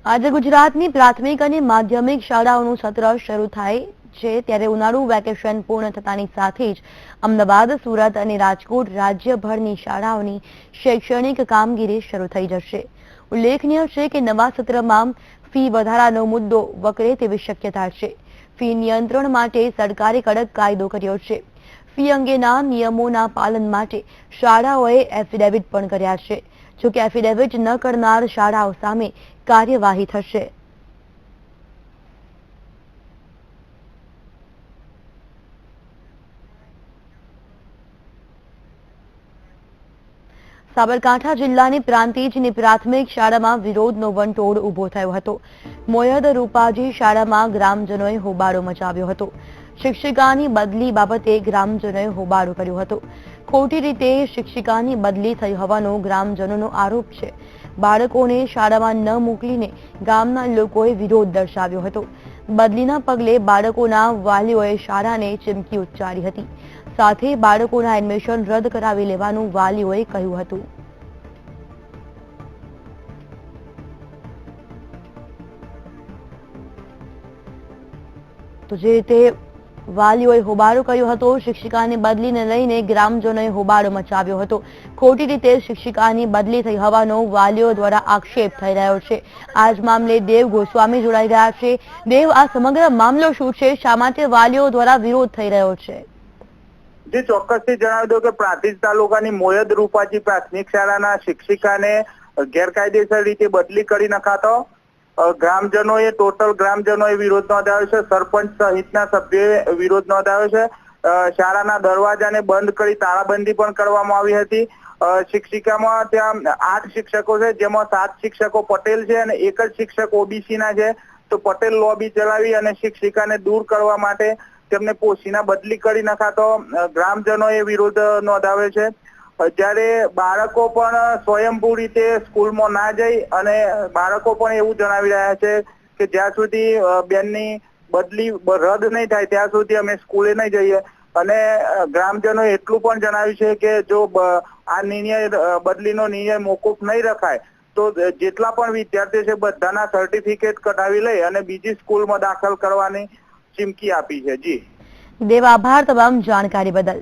આજે ગુજરાતની પ્રાથમિક અને માધ્યમિક શાળાઓનું સત્ર શરૂ થાય છે ત્યારે ઉનાળુ વેકેશન પૂર્ણ થતાની સાથે જ અમદાવાદ, સુરત અને રાજકોટ રાજ્યભરની શાળાઓની શૈક્ષણિક કામગીરી શરૂ થઈ જશે। ઉલ્લેખનીય છે કે નવા સત્રમાં ફી વધારાનો મુદ્દો વકરે તેવી શક્યતા છે। ફી નિયંત્રણ માટે સરકારે કડક કાયદો કર્યો છે। ફી અંગેના નિયમોના પાલન માટે શાળાઓએ એફિડેવિટ પણ કર્યા છે। જો કે એફિડેવિટ ન કરનાર શાળાઓ સામે કાર્યવાહી થશે। સાબરકાંઠા જિલ્લાની પ્રાંતિજની પ્રાથમિક શાળામાં વિરોધનો વંટોળ ઉભો થયો હતો। મોયદ રૂપાજી શાળામાં ગ્રામજનોએ હોબાળો મચાવ્યો હતો। શિક્ષિકાની બદલી બાબતે ગ્રામજનોએ હોબાળો કર્યો હતો। ખોટી રીતે શિક્ષિકાની બદલી થઈ હોવાનો ગ્રામજનોનો આરોપ છે। બાળકોને શાળામાં ન મોકલીને ગામના લોકોએ વિરોધ દર્શાવ્યો હતો। બદલીના પગલે બાળકોના વાલીઓએ શાળાને ચીમકી ઉચ્ચારી હતી। સાથે બાળકોના એડમિશન રદ કરાવી લેવાનું વાલીઓએ કહ્યું હતું। તો જે રીતે વાલીઓએ હોબાળો કર્યો હતો, શિક્ષિકાની બદલીને લઈને ગ્રામજનોએ હોબાળો મચાવ્યો હતો। ખોટી રીતે શિક્ષિકાની બદલી થઈ હોવાનો વાલીઓ દ્વારા આક્ષેપ થઈ રહ્યો છે। આ જ મામલે દેવ ગોસ્વામી જોડાઈ રહ્યા છે। દેવ, આ સમગ્ર મામલો શું છે? શા માટે વાલીઓ દ્વારા વિરોધ થઈ રહ્યો છે? જે ચોક્કસથી જણાવી દો કે પ્રાંતિજ તાલુકાની મોયદ રૂપાજી પ્રાથમિક શાળાના શિક્ષિકાને ગેરકાયદેસર રીતે બદલી કરી નખાતો ગ્રામજનોએ ગ્રામજનોએ વિરોધ નોંધાવ્યો છે। સરપંચ સહિતના સભ્યોએ વિરોધ નોંધાવ્યો છે। શાળાના દરવાજાને બંધ કરી તાળાબંધી પણ કરવામાં આવી હતી। શિક્ષિકામાં ત્યાં 8 શિક્ષકો છે, જેમાં 7 શિક્ષકો પટેલ છે અને 1 જ શિક્ષક ઓબીસી ના છે। તો પટેલ લોબી ચલાવી અને શિક્ષિકાને દૂર કરવા માટે તેમને પોષીના બદલી કરી નખાતો ગ્રામજનોએ વિરોધ નોંધાવ્યો છે। જ્યારે બાળકો પણ સ્વયંભૂ રીતે સ્કૂલમાં ના જઈ અને બાળકો પણ એવું જણાવી રહ્યા છે કે જ્યાં સુધી બેનની બદલી રદ નહીં થાય ત્યાં સુધી અમે સ્કૂલે નહીં જઈએ। અને ગ્રામજનોએ એટલું પણ જણાવ્યું છે કે જો આ બદલીનો નિર્ણય મોકૂફ નહીં રખાય તો જેટલા પણ વિદ્યાર્થીઓ છે બધાના સર્ટિફિકેટ કઢાવી લઈ અને બીજી સ્કૂલમાં દાખલ કરવાની ચીમકી આપી છે। જી દેવ, આભાર તમામ જાણકારી બદલ।